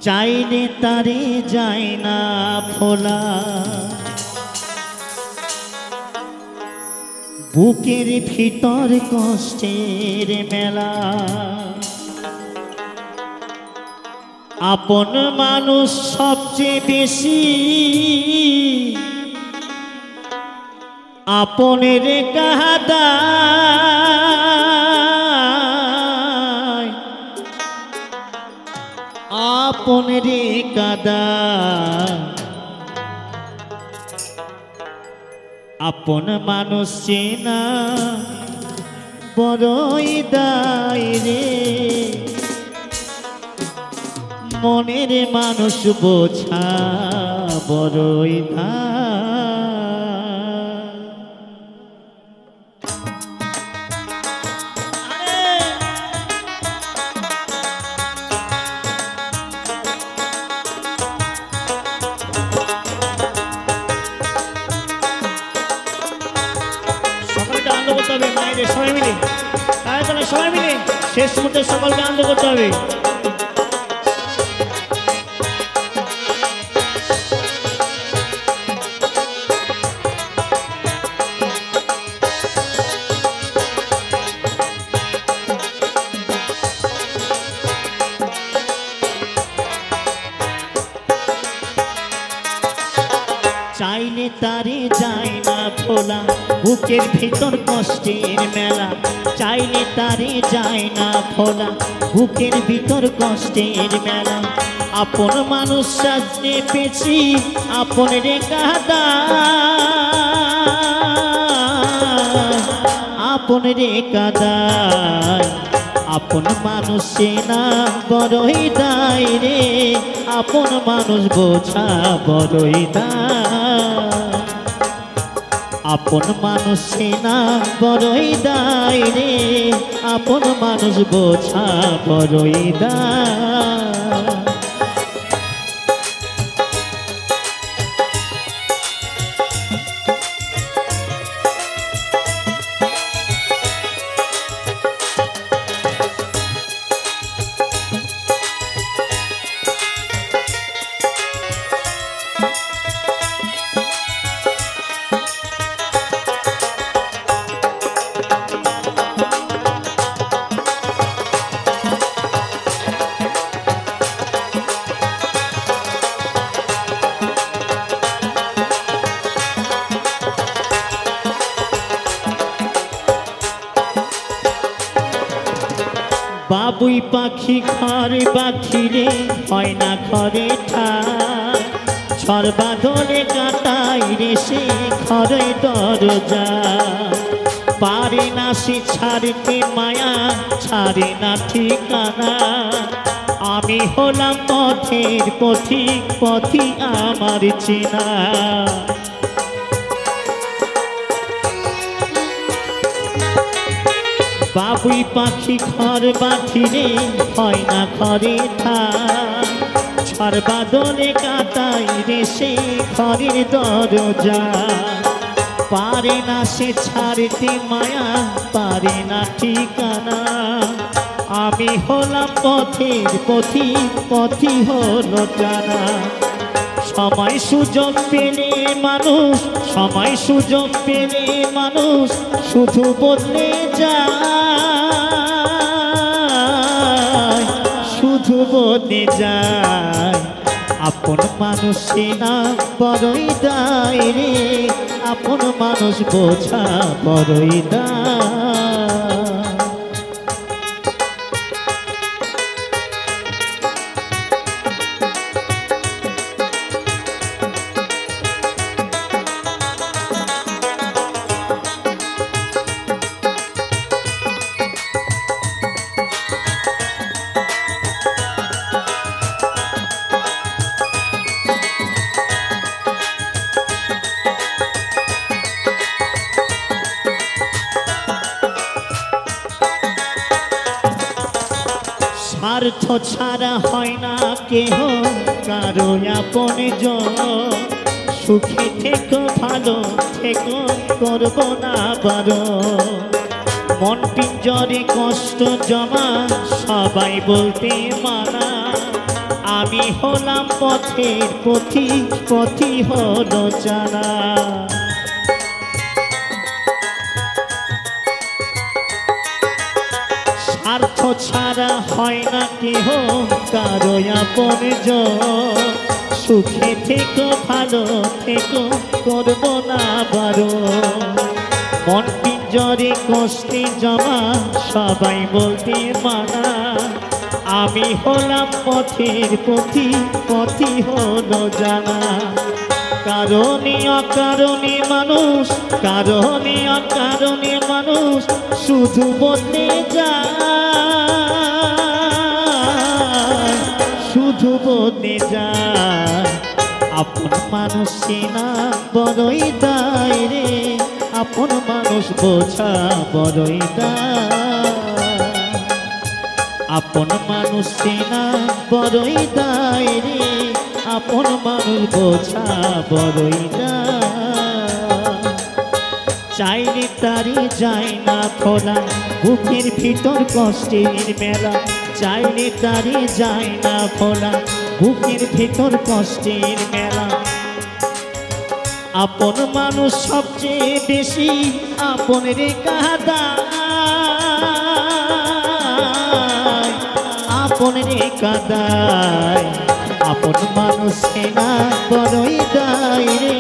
চাইলে তারে যায় না ভোলা, বুকের ভিতর কষ্টের মেলা। আপন মানুষ সবচেয়ে বেশি আপনের কাহাদা, আপনের কাদা। আপন মানুষ চেনা বড়ই দায় রে, মনের মানুষ বোঝা বড়ই দায়। মায়েদের সবাই মিলে তাহলে সবাই মিলে শেষ মুহূর্তে সকলকে আনন্দ করতে হবে। চাইলে তারে যায় না ভোলা, বুকের ভিতর কষ্টের মেলা। চাইলে তারে যায় না ভোলা, বুকের ভিতর কষ্টের মেলা। আপন মানুষ সাজতে পেছি আপন রে কাদা, আপন রে কাদা। আপন মানুষ না বড়ই দায় রে, আপন মানুষ বোঝা বড়ই দায়। আপন মানুষ না বড়ই দায় রে, আপন মানুষ বোঝা বড়ই দায়। বাবুই পাখি ঘরে বাখিরে হয় না ঘরে ঠাই, সর্বাধরে কাটাই রে সে ঘরে দরজা। পারে না সে ছাড়তে মায়া, ছাড়ে না ঠিকানা। আমি হলাম পথের পথিক, পথি আমার চেনা। বাবুই পাখি ঘর বাঁধিরে হয় না ঘরে ঠাই, সর্বাদলে কাটাই রে সে ঘরের দরজা। পারে না সে ছাড়তে মায়া, পারে না ঠিকানা। আমি হলাম পথের পথিক, পথি হলো জানা। সময় সুযোগ পেলে মানুষ, সময় সুযোগ পেলে মানুষ শুধু বদলে যায়, শুধু বদলে যায়। আপন মানুষ না বড়ই দায় রে, আপন মানুষ বোঝা বড়ই দায়। স্বার্থ ছাড়া হয় না কেহ কারো আপন জন। সুখে থেকো ভালো থেকো করব না বারণ। মন পিঞ্জরে কষ্ট জমা সবাই বলতে মানা, আমি হলাম পথের পথিক, পথই হলো জানা। স্বার্থ ছাড়া হয় না কেহ কারো আপনজন। সুখে থেকো ভালো থেকো করব না বারণ। মন পিঞ্জরে কষ্টে জমা সবাই বলতে মানা। আমি হলাম পথের পথিক, পথই হলো জানা। কারণে অকারণে মানুষ, কারণে অকারণে মানুষ শুধু বদলে যায়, শুধু বদলে যায়। আপন মানুষ চেনা বড়ই দায় রে, আপন মানুষ বোঝা বড়ই দায়। আপন মানুষ চেনা বড়ই দায় রে, আপন মানুষ বোঝা বড়ই দায়। চাইলে তারি যায় না ফোলা, বুকের ভিতর কষ্টের মেলা। চাইলে তারি যায় না ফোলা, বুকের ভিতর কষ্টের মেলা। আপন মানুষ সবচেয়ে বেশি আপন রে কাঁদায়, আপন রে কাঁদায়। আপন মানুষ চেনা বড়ই দায় রে,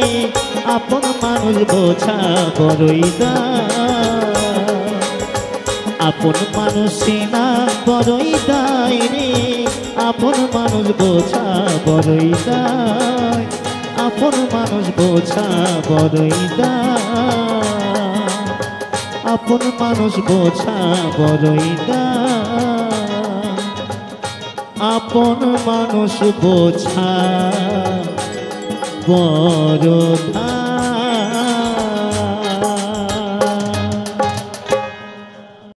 আপন মানুষ বোঝা বড়ই দায়। আপন মানুষ চেনা বড়ই দায় রে, আপন মানুষ বোঝা বড়ই দায়। আপন মানুষ বোঝা বড়ই দায়, আপন মানুষ বোঝা বড়ই দায়। আপন মানুষ বোঝা বড় দায়।